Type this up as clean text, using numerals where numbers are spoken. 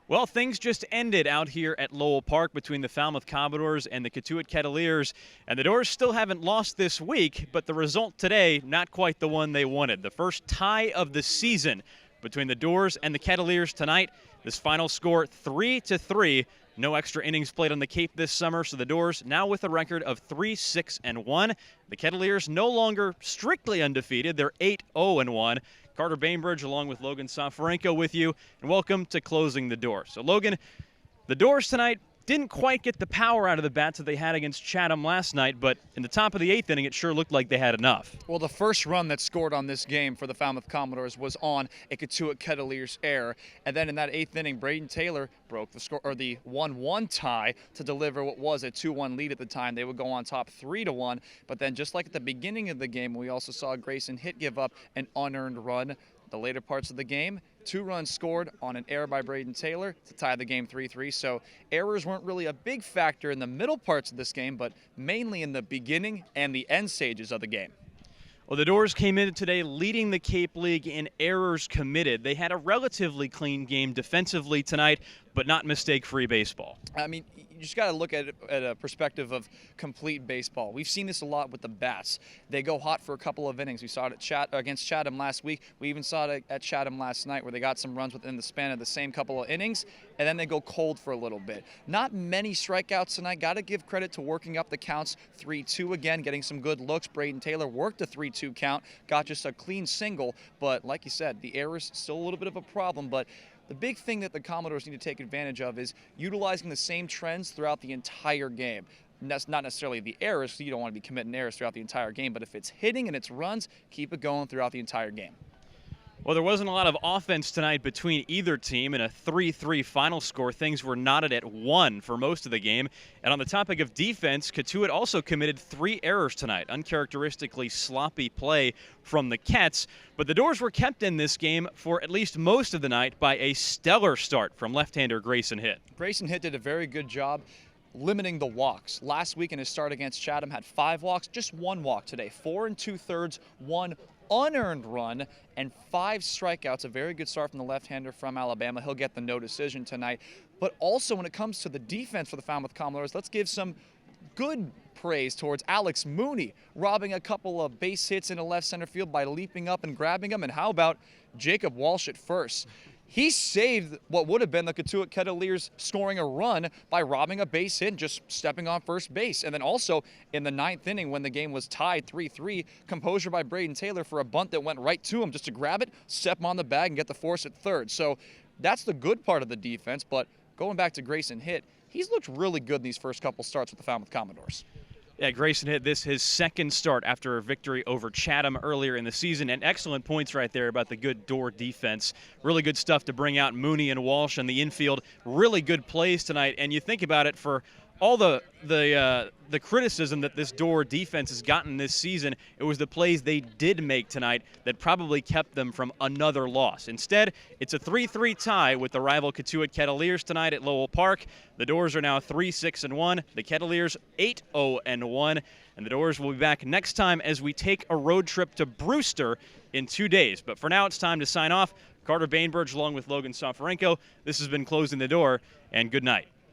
Well, things just ended out here at Lowell Park between the Falmouth Commodores and the Cotuit Kettleers, and the Dores still haven't lost this week, but the result today, not quite the one they wanted. The first tie of the season between the Dores and the Kettleers tonight. This final score 3-3. No extra innings played on the Cape this summer, so the Dores now with a record of 3-6-1. The Kettleers no longer strictly undefeated. They're 8-0-1. Carter Bainbridge along with Logan Soforenko with you, and welcome to Closing the Door. So Logan, the Dores tonight didn't quite get the power out of the bats that they had against Chatham last night, but in the top of the eighth inning, it sure looked like they had enough. Well, the first run that scored on this game for the Falmouth Commodores was on a Cotuit Kettleers error, and then in that eighth inning, Braden Taylor broke the score, or the 1-1 tie, to deliver what was a 2-1 lead at the time. They would go on top 3-1, but then just like at the beginning of the game, we also saw Grayson Hitt give up an unearned run. The later parts of the game, 2 runs scored on an error by Braden Taylor to tie the game 3-3. So errors weren't really a big factor in the middle parts of this game, but mainly in the beginning and the end stages of the game. Well, the Dores came in today leading the Cape League in errors committed. They had a relatively clean game defensively tonight, but not mistake-free baseball. I mean, you just got to look at it at a perspective of complete baseball. We've seen this a lot with the bats. They go hot for a couple of innings. We saw it against Chatham last week. We even saw it at Chatham last night where they got some runs within the span of the same couple of innings, and then they go cold for a little bit. Not many strikeouts tonight. Got to give credit to working up the counts. 3-2 again, getting some good looks. Braden Taylor worked a 3-2 count, got just a clean single, but like you said, the errors still a little bit of a problem, but the big thing that the Commodores need to take advantage of is utilizing the same trends throughout the entire game. That's not necessarily the errors, so you don't want to be committing errors throughout the entire game, but if it's hitting and it's runs, keep it going throughout the entire game. Well, there wasn't a lot of offense tonight between either team. In a 3-3 final score, things were knotted at 1 for most of the game. And on the topic of defense, Cotuit also committed 3 errors tonight. Uncharacteristically sloppy play from the Kets. But the Dores were kept in this game for at least most of the night by a stellar start from left-hander Grayson Hitt. Grayson Hitt did a very good job limiting the walks. Last week in his start against Chatham had 5 walks, just 1 walk today. 4 2/3, 1 unearned run, and 5 strikeouts. A very good start from the left-hander from Alabama. He'll get the no decision tonight. But also when it comes to the defense for the Falmouth Commodores, let's give some good praise towards Alex Mooney, robbing a couple of base hits into left center field by leaping up and grabbing them. And how about Jacob Walsh at first? He saved what would have been the Cotuit Kettleers scoring a run by robbing a base hit and just stepping on first base. And then also in the 9th inning when the game was tied 3-3, composure by Braden Taylor for a bunt that went right to him just to grab it, step him on the bag, and get the force at third. So that's the good part of the defense. But going back to Grayson Hitt, he's looked really good in these first couple starts with the Falmouth Commodores. Yeah, Grayson Hitt his second start after a victory over Chatham earlier in the season, and excellent points right there about the good Dore defense. Really good stuff to bring out Mooney and Walsh in the infield. Really good plays tonight, and you think about it, for all the criticism that this Dore defense has gotten this season, it was the plays they did make tonight that probably kept them from another loss. Instead, it's a 3-3 tie with the rival Cotuit Kettleers tonight at Lowell Park. The Dores are now 3-6-1. The Kettleers 8-0-1. And the Dores will be back next time as we take a road trip to Brewster in 2 days. But for now, it's time to sign off. Carter Bainbridge along with Logan Soforenko. This has been Closing the Door, and good night.